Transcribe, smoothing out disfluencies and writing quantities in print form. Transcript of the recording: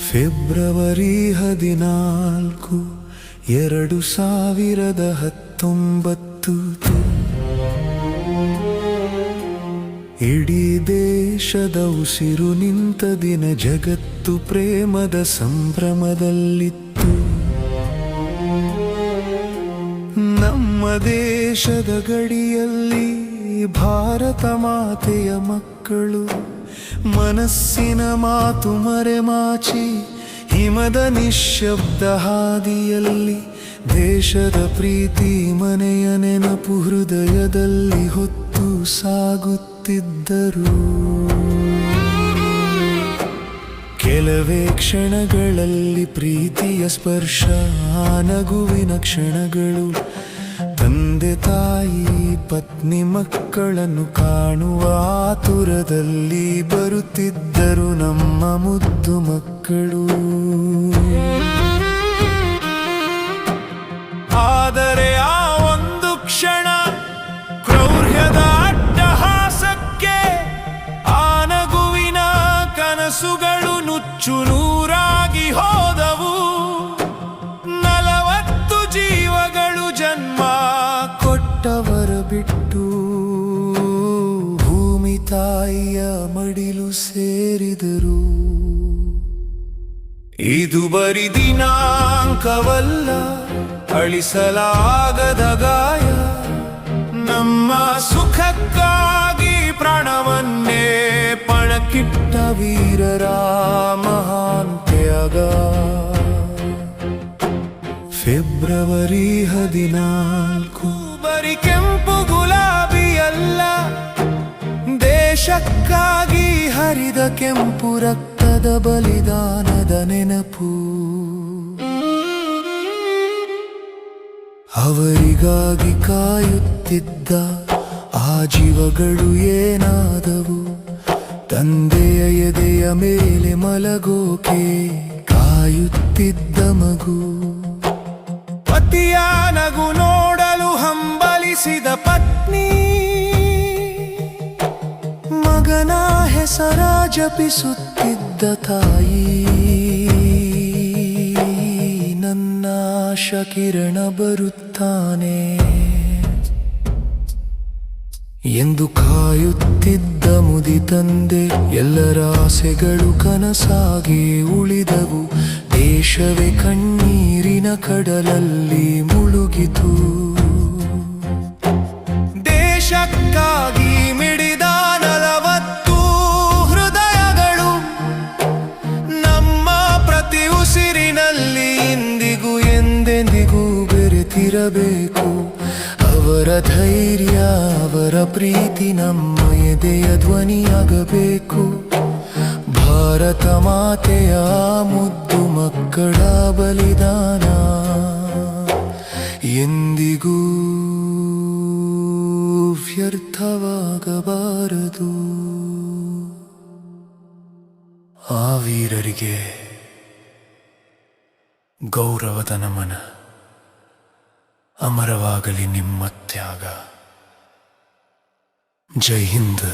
February 14, 2019. ಇಡೀ ದೇಶದ ಉಸಿರು ನಿಂತ ದಿನ, ಜಗತ್ತು ಪ್ರೇಮದ ಸಂಭ್ರಮದಲ್ಲಿತ್ತು. ನಮ್ಮ ದೇಶದ ಗಡಿಯಲ್ಲಿ ಭಾರತ ಮಾತೆಯ ಮಕ್ಕಳು ಮನಸ್ಸಿನ ಮಾತು ಮರೆಮಾಚಿ, ಹಿಮದ ನಿಶ್ಶಬ್ದ ಹಾದಿಯಲ್ಲಿ ದೇಶದ ಪ್ರೀತಿ ಮನೆಯ ನೆನಪು ಹೃದಯದಲ್ಲಿ ಹೊತ್ತು ಸಾಗುತ್ತಿದ್ದರು. ಕೆಲವೇ ಕ್ಷಣಗಳಲ್ಲಿ ಪ್ರೀತಿಯ ಸ್ಪರ್ಶ, ನಗುವಿನ ಕ್ಷಣಗಳು, ತಂದೆ ತಾಯಿ ಪತ್ನಿ ಮಕ್ಕಳನ್ನು ಕಾಣುವ ಆತುರದಲ್ಲಿ ಬರುತ್ತಿದ್ದರು ನಮ್ಮ ಮುದ್ದು ಮಕ್ಕಳು. ಆದರೆ ಆ ಒಂದು ಕ್ಷಣ ಕ್ರೌರ್ಯದ ಅಟ್ಟಹಾಸಕ್ಕೆ, ಆ ನಗುವಿನ ಕನಸುಗಳು ನುಚ್ಚು ನೂರಾಗಿ ಹೋದವು. 40 ಜೀವಗಳು ಜನ್ಮ ಕೊಟ್ಟವರ ಬಿಟ್ಟು ಭೂಮಿ ತಾಯಿಯ ಮಡಿಲು ಸೇರಿದರು. ಇದು ಬರಿ ದಿನಾಂಕವಲ್ಲ, ಅಳಿಸಲಾಗದ ಗಾಯ. ನಮ್ಮ ಸುಖಕ್ಕಾಗಿ ಪ್ರಾಣವನ್ನೇ ಪಣಕ್ಕಿಟ್ಟ ವೀರರ ಮಹಾನ್ ತ್ಯಾಗ. ಫೆಬ್ರವರಿ 14, ಬರಿ ಕೆಂಪು ಗುಲಾಬಿಯಲ್ಲ, ದೇಶಕ್ಕಾಗಿ ಹರಿದ ಕೆಂಪು ರಕ್ತದ ಬಲಿದಾನದ ನೆನಪು. ಅವರಿಗಾಗಿ ಕಾಯುತ್ತಿದ್ದ ಆ ಜೀವಗಳು ಏನಾದವು? ತಂದೆಯ ಎದೆಯ ಮೇಲೆ ಮಲಗೋಕೆ ಕಾಯುತ್ತಿದ್ದ ಮಗು, ಪತಿಯ ನಗು ನೋಡಲು ಹಂಬಲಿಸಿದ ಪತ್ನಿ, ಮಗನ ಹೆಸರ ಜಪಿಸುತ್ತಿದ್ದ ತಾಯಿ, ನನ್ನ ಶಕಿರಣ ಬರುತ್ತಾನೆ ಎಂದು ಕಾಯುತ್ತಿದ್ದ ಮುದಿ ತಂದೆ. ಎಲ್ಲರ ಆಸೆಗಳು ಕನಸಾಗಿ ಉಳಿದವು. ದೇಶವೇ ಕಣ್ಣೀರಿನ ಕಡಲಲ್ಲಿ ಮುಳುಗಿತು. ದೇಶಕ್ಕಾಗಿ ಮಿಡಿದ 40 ಹೃದಯಗಳು ನಮ್ಮ ಪ್ರತಿ ಉಸಿರಿನಲ್ಲಿ ಇಂದಿಗೂ ಎಂದೆಂದಿಗೂ ಬೆರೆತಿರಬೇಕು. ಅವರ ಧೈರ್ಯ, ಅವರ ಪ್ರೀತಿ ನಮ್ಮ ಎದೆಯ ಧ್ವನಿಯಾಗಬೇಕು. ಭಾರತ ಮಾತೆಯ ಮುದ್ದು ಮಕ್ಕಳ ಬಲಿದಾನ ಎಂದಿಗೂ ವ್ಯರ್ಥವಾಗಬಾರದು. ಆ ವೀರರಿಗೆ ಗೌರವದ ನಮನ. ಅಮರವಾಗಲಿ ನಿಮ್ಮ ತ್ಯಾಗ. ಜೈ ಹಿಂದ್.